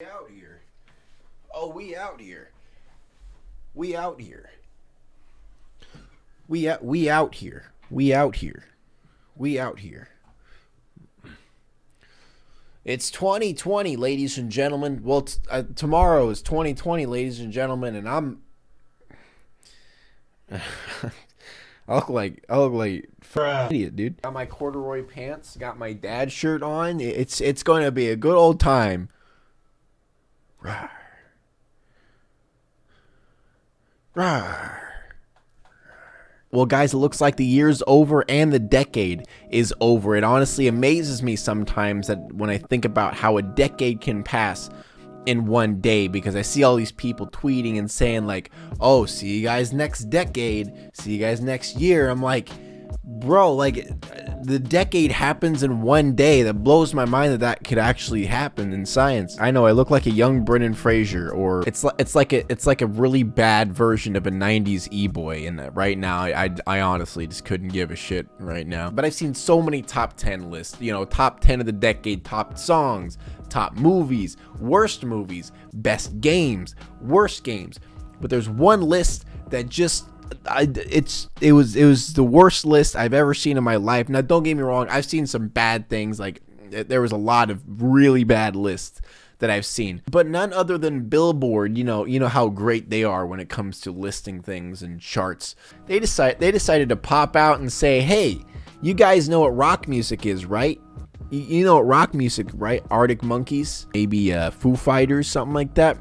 Out here. Oh, we out here. We out here. We out here. We out here. We out here. It's 2020, ladies and gentlemen. Well, tomorrow is 2020, ladies and gentlemen, and I look like an idiot, dude. Got my corduroy pants, got my dad shirt on. It's going to be a good old time. Rawr. Rawr. Well, guys, it looks like the year's over and the decade is over. It honestly amazes me sometimes that when I think about how a decade can pass in one day, because I see all these people tweeting and saying like, oh, see you guys next decade, see you guys next year. I'm like, bro, like the decade happens in one day. That blows my mind that could actually happen in science. I know I look like a young Brendan Fraser, or it's like a really bad version of a 90s e-boy, and right now I honestly just couldn't give a shit right now. But I've seen so many top 10 lists, top 10 of the decade, top songs, top movies, worst movies, best games, worst games. But there's one list that just it was the worst list I've ever seen in my life. Now, don't get me wrong, I've seen some bad things. Like there was a lot of really bad lists that I've seen, but none other than Billboard. You know how great they are when it comes to listing things and charts. They decided to pop out and say, hey, you guys know what rock music is, right? You know what rock music, right? Arctic Monkeys, maybe Foo Fighters, something like that.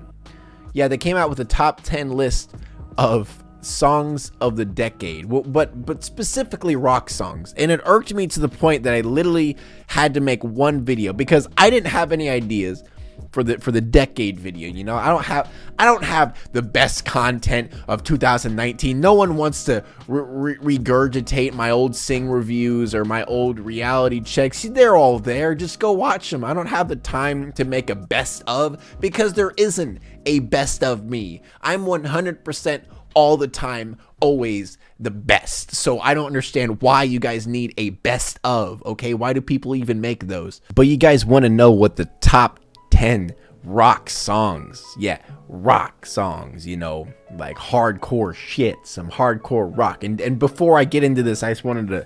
Yeah, they came out with a top 10 list of songs of the decade, but specifically rock songs, and it irked me to the point that I literally had to make one video because I didn't have any ideas for the decade video. I don't have the best content of 2019. No one wants to regurgitate my old Sing reviews or my old reality checks. They're all there. Just go watch them. I don't have the time to make a best of, because there isn't a best of me. I'm 100% all the time, always the best. So I don't understand why you guys need a best of, okay? Why do people even make those? But you guys want to know what the top 10 rock songs, yeah, rock songs, like hardcore shit, some hardcore rock. And before I get into this, I just wanted to,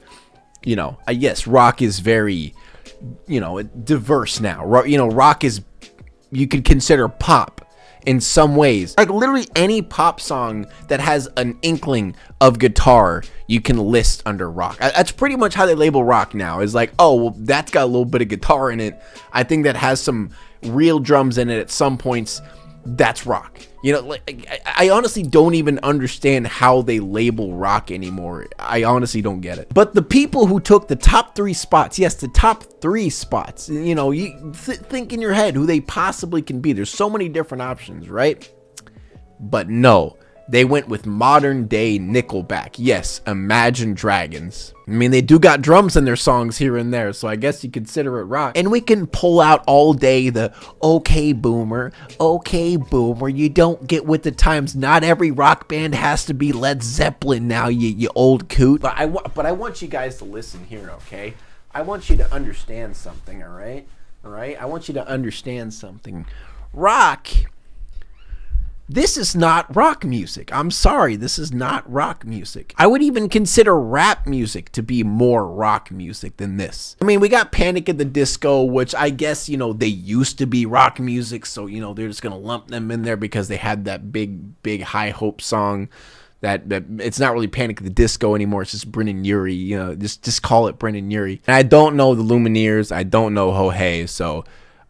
yes, rock is very, diverse now. Rock is, you could consider pop in some ways. Like literally any pop song that has an inkling of guitar, you can list under rock. That's pretty much how they label rock now. Is like, oh, well, that's got a little bit of guitar in it. I think that has some real drums in it at some points. That's rock. I honestly don't even understand how they label rock anymore. I honestly don't get it. But the people who took the top 3 spots, yes, the top 3 spots, you think in your head who they possibly can be. There's so many different options, right? But no, they went with modern day Nickelback. Yes, Imagine Dragons. I mean, they do got drums in their songs here and there, so I guess you consider it rock. And we can pull out all day the okay boomer, you don't get with the times. Not every rock band has to be Led Zeppelin now, you old coot. But I want you guys to listen here, okay? I want you to understand something, all right? All right? I want you to understand something. Rock, this is not rock music. I'm sorry, this is not rock music. I would even consider rap music to be more rock music than this. I mean, we got Panic at the Disco, which I guess, they used to be rock music, so, they're just gonna lump them in there because they had that big High Hope song that it's not really Panic at the Disco anymore. It's just Brennan Urie, just call it Brennan Urie. And I don't know the Lumineers, I don't know Ho Hey, so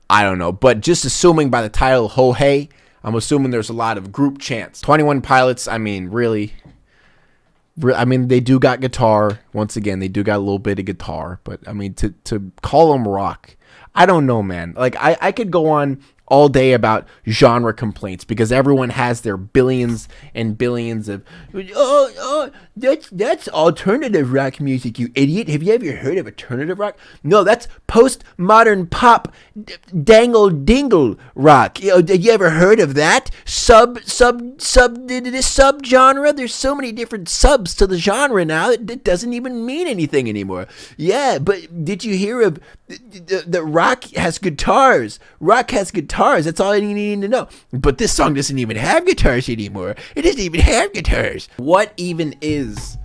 I don't know. But just assuming by the title Ho Hey, I'm assuming there's a lot of group chants. 21 Pilots, I mean, really, they do got guitar. Once again, they do got a little bit of guitar. But, I mean, to call them rock, I don't know, man. Like, I could go on all day about genre complaints because everyone has their billions and billions of, that's alternative rock music, you idiot. Have you ever heard of alternative rock? No, that's postmodern pop dangle dingle rock. Did you ever heard of that? This subgenre? There's so many different subs to the genre now, it doesn't even mean anything anymore. Yeah, but did you hear of The rock has guitars. Rock has guitars. That's all you need to know. But this song doesn't even have guitars anymore. It doesn't even have guitars. What even is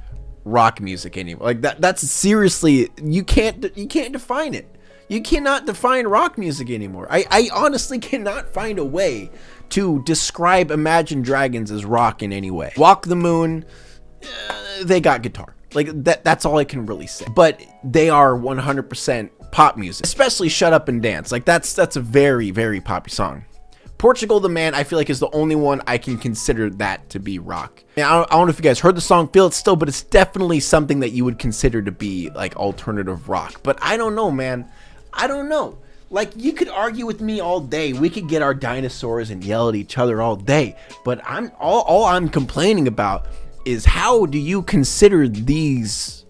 rock music anymore? Like that's seriously, you can't define it. You cannot define rock music anymore. I honestly cannot find a way to describe Imagine Dragons as rock in any way. Walk the Moon, they got guitar. Like that's all I can really say. But they are 100% pop music, especially Shut Up and Dance. Like that's a very, very poppy song. Portugal the Man, I feel like, is the only one I can consider that to be rock. I don't know if you guys heard the song, Feel It Still, but it's definitely something that you would consider to be like alternative rock. But I don't know, man. I don't know. Like, you could argue with me all day. We could get our dinosaurs and yell at each other all day. But all I'm complaining about is, how do you consider these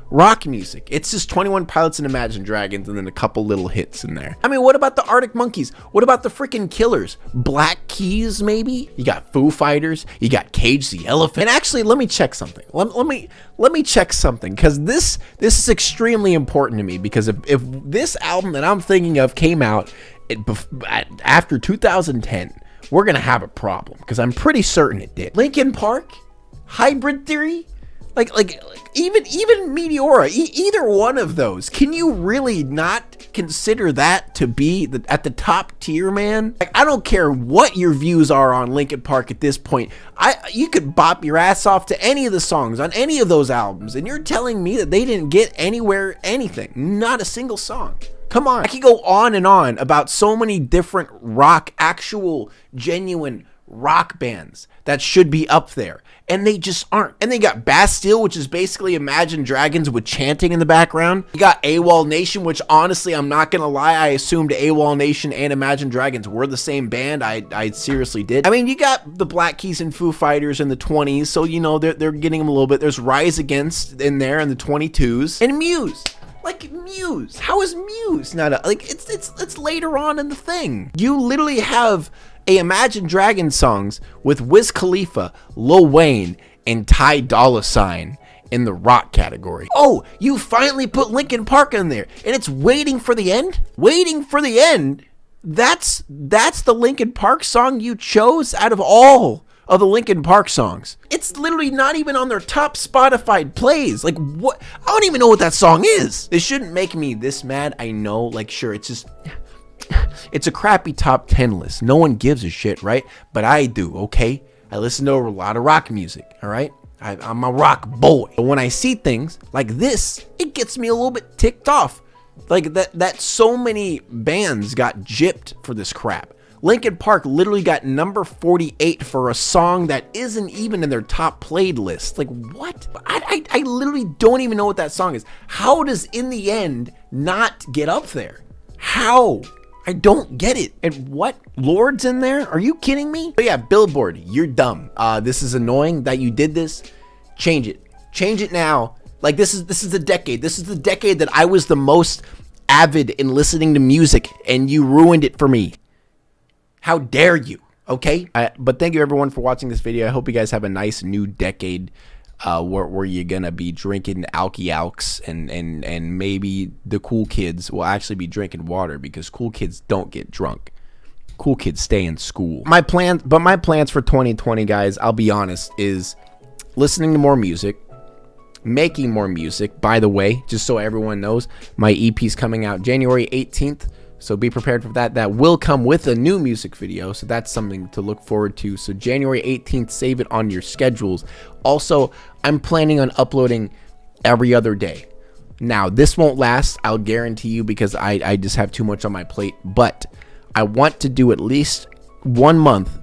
rock music? It's just 21 Pilots and Imagine Dragons and then a couple little hits in there. I mean, what about the Arctic Monkeys? What about the freaking Killers? Black Keys, maybe? You got Foo Fighters, you got Cage the Elephant. And actually, let me check something. Let me check something, because this is extremely important to me, because if this album that I'm thinking of came out after 2010, we're gonna have a problem, because I'm pretty certain it did. Linkin Park, Hybrid Theory, like even Meteora, either one of those. Can you really not consider that to be at the top tier, man? Like, I don't care what your views are on Linkin Park at this point. You could bop your ass off to any of the songs on any of those albums, and you're telling me that they didn't get anywhere anything, not a single song. Come on. I could go on and on about so many different rock, actual, genuine rock bands that should be up there, and they just aren't. And they got Bastille, which is basically Imagine Dragons with chanting in the background. You got AWOL Nation, which honestly, I'm not gonna lie, I assumed AWOL Nation and Imagine Dragons were the same band. I seriously did. I mean, you got the Black Keys and Foo Fighters in the 20s, so you know they're getting them a little bit. There's Rise Against in there in the 22s, and Muse. Like, Muse, how is Muse not like, it's later on in the thing. You literally have Imagine Dragons songs with Wiz Khalifa, Lil Wayne, and Ty Dolla $ign in the rock category. Oh, you finally put Linkin Park in there, and it's Waiting for the End? Waiting for the End? That's the Linkin Park song you chose out of all of the Linkin Park songs. It's literally not even on their top Spotify plays. Like, what? I don't even know what that song is. This shouldn't make me this mad, I know. Like, sure, it's just, it's a crappy top 10 list. No one gives a shit, right? But I do, okay? I listen to a lot of rock music, all right? I'm a rock boy. But when I see things like this, it gets me a little bit ticked off. Like, that so many bands got gypped for this crap. Linkin Park literally got number 48 for a song that isn't even in their top played list. Like, what? I literally don't even know what that song is. How does In the End not get up there? How? I don't get it. And what? Lord's in there? Are you kidding me? But yeah, Billboard, you're dumb. This is annoying that you did this. Change it. Change it now. Like, this is the decade. This is the decade that I was the most avid in listening to music, and you ruined it for me. How dare you, okay? But thank you, everyone, for watching this video. I hope you guys have a nice new decade where you're going to be drinking Alky-Alks, and maybe the cool kids will actually be drinking water, because cool kids don't get drunk. Cool kids stay in school. My plans for 2020, guys, I'll be honest, is listening to more music, making more music. By the way, just so everyone knows, my EP's coming out January 18th. So be prepared for that. That will come with a new music video. So that's something to look forward to. So January 18th, save it on your schedules. Also, I'm planning on uploading every other day. Now, this won't last, I'll guarantee you, because I just have too much on my plate. But I want to do at least 1 month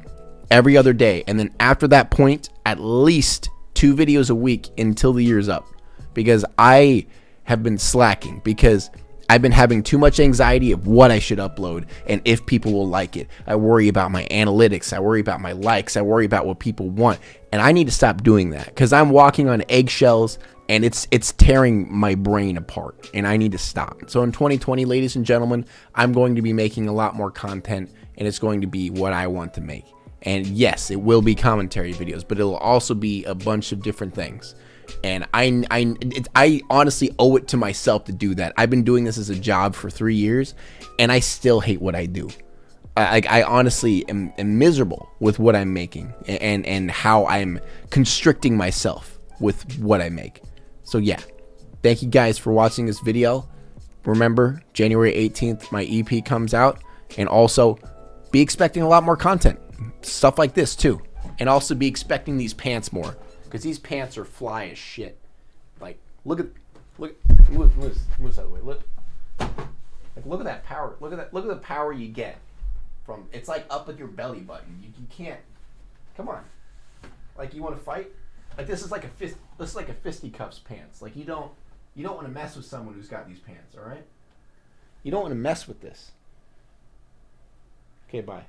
every other day. And then after that point, at least 2 videos a week until the year's up. Because I have been slacking. Because I've been having too much anxiety of what I should upload and if people will like it. I worry about my analytics. I worry about my likes. I worry about what people want. And I need to stop doing that, because I'm walking on eggshells, and it's tearing my brain apart, and I need to stop. So in 2020, ladies and gentlemen, I'm going to be making a lot more content, and it's going to be what I want to make. And yes, it will be commentary videos, but it'll also be a bunch of different things. And I honestly owe it to myself to do that. I've been doing this as a job for 3 years, and I still hate what I do. I honestly am miserable with what I'm making and how I'm constricting myself with what I make. So yeah, thank you guys for watching this video. Remember, January 18th, my EP comes out, and also be expecting a lot more content, stuff like this too, and also be expecting these pants more, because these pants are fly as shit. Like, move out of the way. Look at that power. Look at the power you get. From, it's like up at your belly button. You can't. Come on. Like, you want to fight? Like, this is like a fisticuffs pants. Like, you don't want to mess with someone who's got these pants, all right? You don't want to mess with this. Okay, bye.